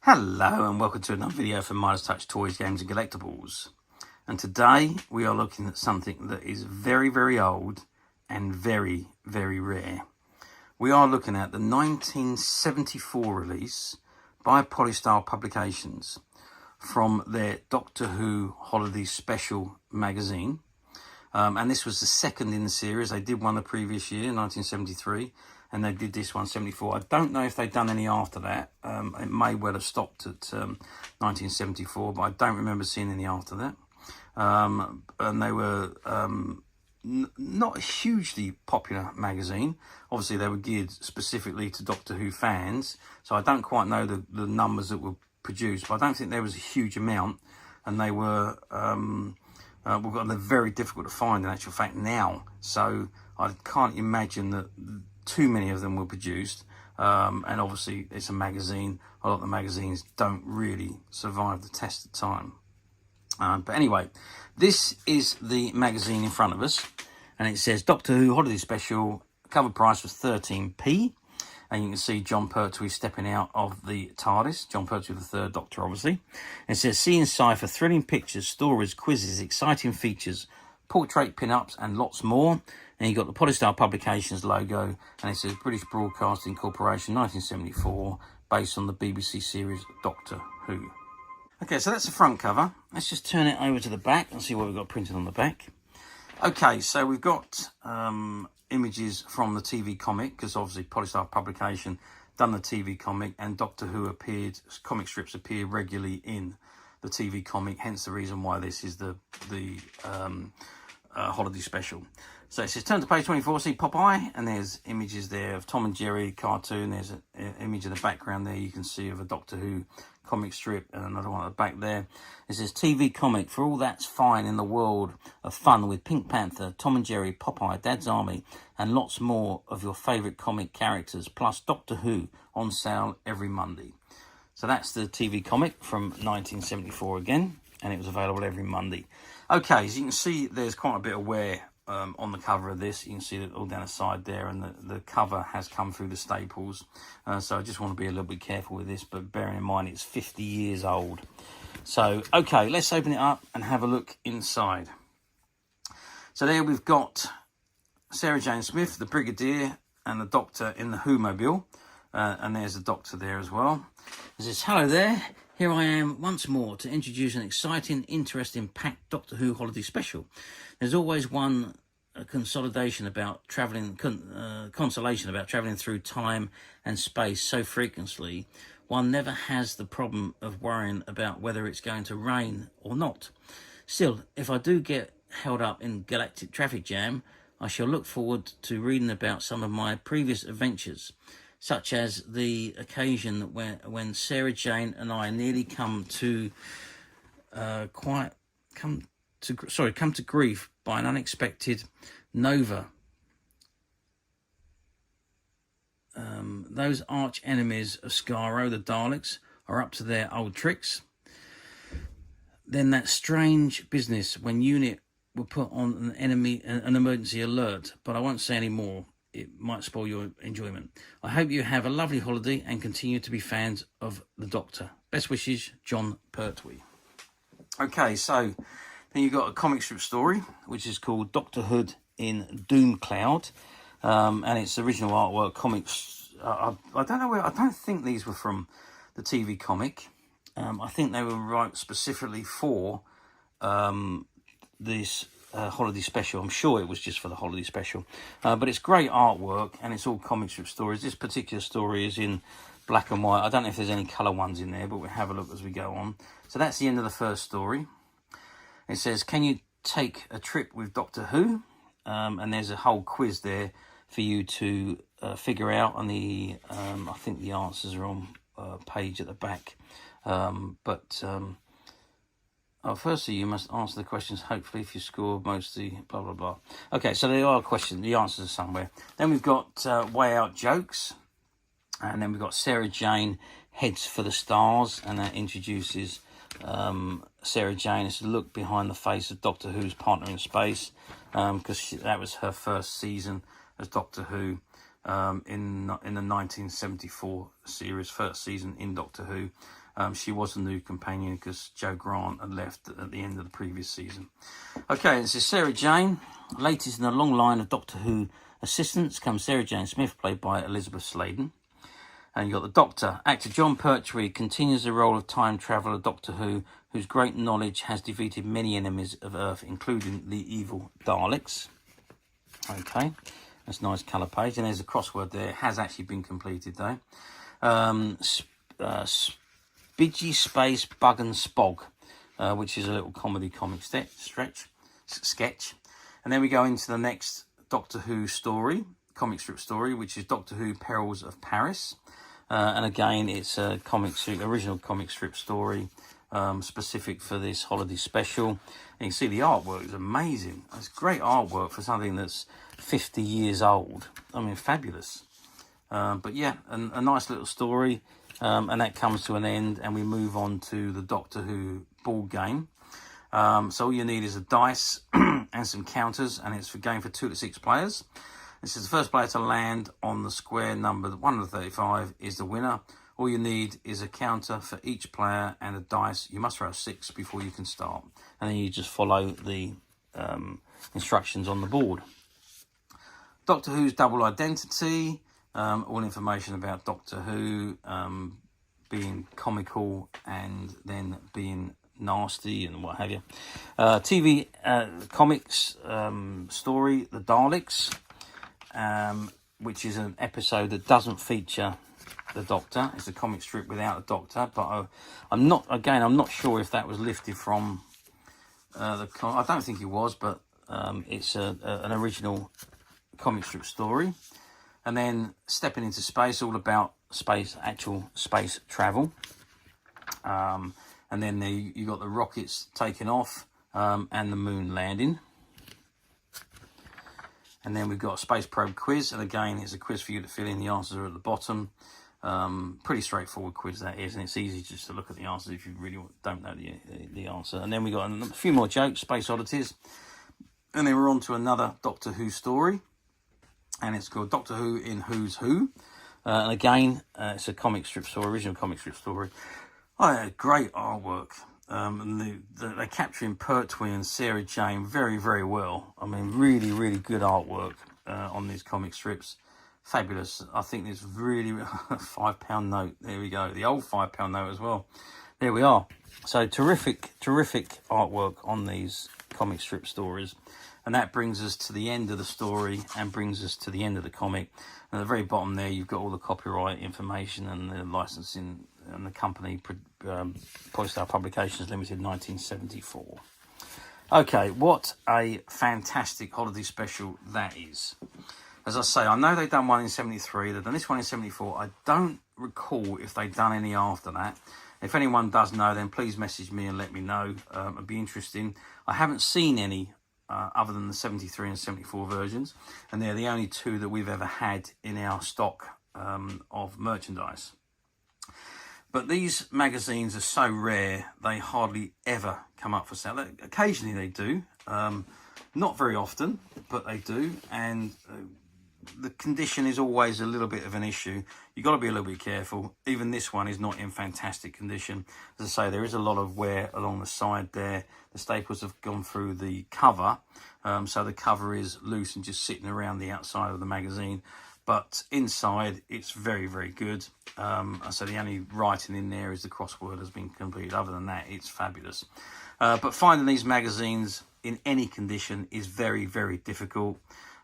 Hello and welcome to another video from Midas Touch Toys, Games and Collectibles. And today we are looking at something that is very, very old and very, very rare. We are looking at the 1974 release by Polystyle Publications from their Doctor Who Holiday Special magazine. And this was the second in the series. They did one the previous year, 1973. And they did this one, 74. I don't know if they've done any after that. It may well have stopped at 1974, but I don't remember seeing any after that. And they were not a hugely popular magazine. Obviously, they were geared specifically to Doctor Who fans, so I don't quite know the numbers that were produced, but I don't think there was a huge amount, and they were they're very difficult to find in actual fact now. So I can't imagine that too many of them were produced, and obviously it's a magazine. A lot of the magazines don't really survive the test of time. But anyway, this is the magazine in front of us, and it says Doctor Who Holiday Special. Cover price was 13p, and you can see John Pertwee stepping out of the TARDIS. John Pertwee, the third Doctor, obviously. And it says see in sci-fi, thrilling pictures, stories, quizzes, exciting features, portrait pin-ups, and lots more. And you got the Polystyle Publications logo, and it says British Broadcasting Corporation, 1974, based on the BBC series Doctor Who. Okay, so that's the front cover. Let's just turn it over to the back and see what we've got printed on the back. Okay, so we've got images from the TV comic, because obviously Polystyle Publication done the TV comic, and Doctor Who appeared, comic strips appear regularly in the TV comic, hence the reason why this is the holiday special. So it says turn to page 24, see Popeye, and there's images there of Tom and Jerry cartoon. There's an image in the background there you can see of a Doctor Who comic strip, and another one at the back there. It says TV comic for all that's fine in the world of fun with Pink Panther, Tom and Jerry, Popeye, Dad's Army, and lots more of your favourite comic characters, plus Doctor Who on sale every Monday. So that's the TV comic from 1974 again, and it was available every Monday. Okay, as you can see, there's quite a bit of wear on the cover of this. You can see it all down the side there, and the cover has come through the staples. So I just want to be a little bit careful with this, but bearing in mind it's 50 years old. So, okay, let's open it up and have a look inside. So there we've got Sarah Jane Smith, the Brigadier, and the Doctor in the Who-mobile. And there's the Doctor there as well. It says, hello there. Here I am once more to introduce an exciting, interesting, packed Doctor Who holiday special. There's always one consolation about travelling through time and space so frequently, one never has the problem of worrying about whether it's going to rain or not. Still, if I do get held up in galactic traffic jam, I shall look forward to reading about some of my previous adventures, such as the occasion when Sarah Jane and I nearly come to grief by an unexpected nova. Those arch enemies of Skaro, the Daleks, are up to their old tricks. Then that strange business when UNIT were put on an emergency alert, but I won't say any more. It might spoil your enjoyment. I hope you have a lovely holiday and continue to be fans of the Doctor. Best wishes, John Pertwee. Okay, so then you've got a comic strip story, which is called Doctor Hood in Doom Cloud. And it's original artwork comics. I don't know where, I don't think these were from the TV comic. I think they were wrote specifically for this holiday special. I'm sure it was just for the holiday special, but it's great artwork and it's all comic strip stories. This particular story is in black and white. I don't know if there's any colour ones in there, but we'll have a look as we go on. So that's the end of the first story. It says, can you take a trip with Doctor Who? And there's a whole quiz there for you to figure out, and I think the answers are on a page at the back. Firstly, you must answer the questions, hopefully, if you score mostly, blah, blah, blah. Okay, so there are questions, the answers are somewhere. Then we've got Way Out Jokes, and then we've got Sarah Jane Heads for the Stars, and that introduces Sarah Jane. It's a look behind the face of Doctor Who's partner in space, because that was her first season as Doctor Who. In the 1974 series, first season in Doctor Who. She was a new companion because Joe Grant had left at the end of the previous season. Okay, this is Sarah Jane. Latest in a long line of Doctor Who assistants comes Sarah Jane Smith, played by Elizabeth Sladen. And you've got the Doctor. Actor John Pertwee continues the role of time traveller Doctor Who, whose great knowledge has defeated many enemies of Earth, including the evil Daleks. Okay, that's a nice colour page. And there's a crossword there. It has actually been completed, though. Spidgy Space Bug and Spog, which is a little comedy comic sketch. And then we go into the next Doctor Who story, comic strip story, which is Doctor Who Perils of Paris. And again, it's a original comic strip story, specific for this holiday special. And you can see the artwork is amazing. It's great artwork for something that's 50 years old. I mean, fabulous. But yeah, a nice little story. And that comes to an end, and we move on to the Doctor Who board game. So all you need is a dice and some counters, and it's for game for 2 to 6 players. This is the first player to land on the square number 1 to 35 is the winner. All you need is a counter for each player and a dice. You must throw a 6 before you can start, and then you just follow the instructions on the board. Doctor Who's double identity. All information about Doctor Who, being comical and then being nasty and what have you. TV comics story, The Daleks, which is an episode that doesn't feature the Doctor. It's a comic strip without the Doctor, but I'm not sure if that was lifted from I don't think it was, but it's an original comic strip story. And then Stepping into Space, all about actual space travel. And then you got the rockets taking off and the moon landing. And then we've got a Space Probe quiz. And again, it's a quiz for you to fill in. The answers are at the bottom. Pretty straightforward quiz that is. And it's easy just to look at the answers if you really don't know the answer. And then we got a few more jokes, Space Oddities. And then we're on to another Doctor Who story. And it's called Doctor Who in Who's Who. And again, it's a comic strip story, original comic strip story. Great artwork. And they're capturing Pertwee and Sarah Jane very, very well. I mean, really, really good artwork on these comic strips. Fabulous. I think there's really £5 note. There we go. The old £5 note as well. There we are. So terrific artwork on these comic strip stories. And that brings us to the end of the story and brings us to the end of the comic. And at the very bottom there, you've got all the copyright information and the licensing and the company, Polystar Publications Limited, 1974. Okay, what a fantastic holiday special that is. As I say, I know they've done one in 73. They've done this one in 74. I don't recall if they've done any after that. If anyone does know, then please message me and let me know. It'd be interesting. I haven't seen any other than the 73 and 74 versions, and they're the only two that we've ever had in our stock of merchandise. But these magazines are so rare, they hardly ever come up for sale. Occasionally they do, not very often, but they do, and the condition is always a little bit of an issue. You've got to be a little bit careful. Even this one is not in fantastic condition. As I say, there is a lot of wear along the side there. The staples have gone through the cover, so the cover is loose and just sitting around the outside of the magazine. But inside, it's very, very good. So the only writing in there is the crossword has been completed. Other than that, it's fabulous. But finding these magazines in any condition is very, very difficult.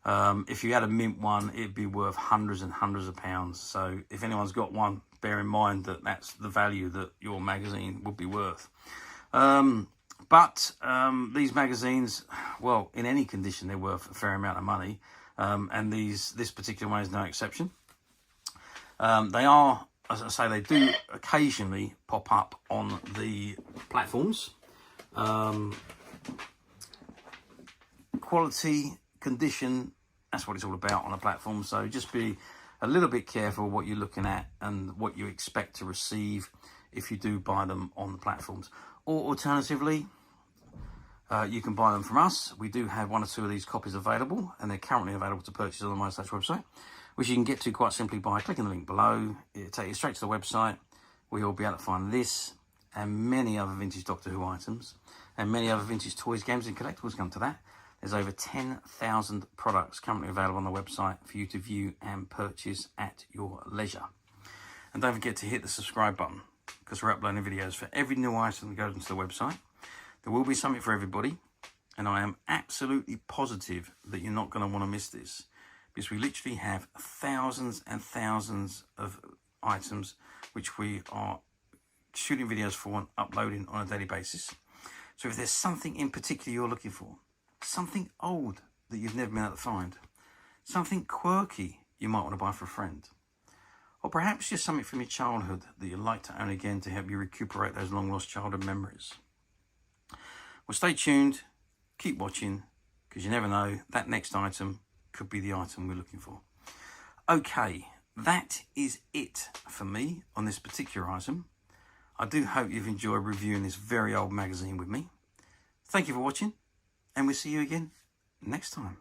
If you had a mint one, it'd be worth hundreds and hundreds of pounds. So if anyone's got one, bear in mind that that's the value that your magazine would be worth. But these magazines, well, in any condition, they're worth a fair amount of money. And this particular one is no exception. They are, as I say, they do occasionally pop up on the platforms. Quality, condition, that's what it's all about on a platform. So just be a little bit careful what you're looking at and what you expect to receive if you do buy them on the platforms. Or alternatively, you can buy them from us. We do have 1 or 2 of these copies available, and they're currently available to purchase on the MyStage website, which you can get to quite simply by clicking the link below. It'll take you straight to the website. where you'll be able to find this and many other vintage Doctor Who items and many other vintage toys, games and collectibles. Come to that. There's over 10,000 products currently available on the website for you to view and purchase at your leisure. And don't forget to hit the subscribe button, because we're uploading videos for every new item that goes into the website. There will be something for everybody, and I am absolutely positive that you're not going to want to miss this, because we literally have thousands and thousands of items which we are shooting videos for and uploading on a daily basis. So if there's something in particular you're looking for, something old that you've never been able to find, something quirky you might want to buy for a friend, or perhaps just something from your childhood that you'd like to own again to help you recuperate those long lost childhood memories. Well, stay tuned, keep watching, because you never know, that next item could be the item we're looking for. Okay, that is it for me on this particular item. I do hope you've enjoyed reviewing this very old magazine with me. Thank you for watching, and we'll see you again next time.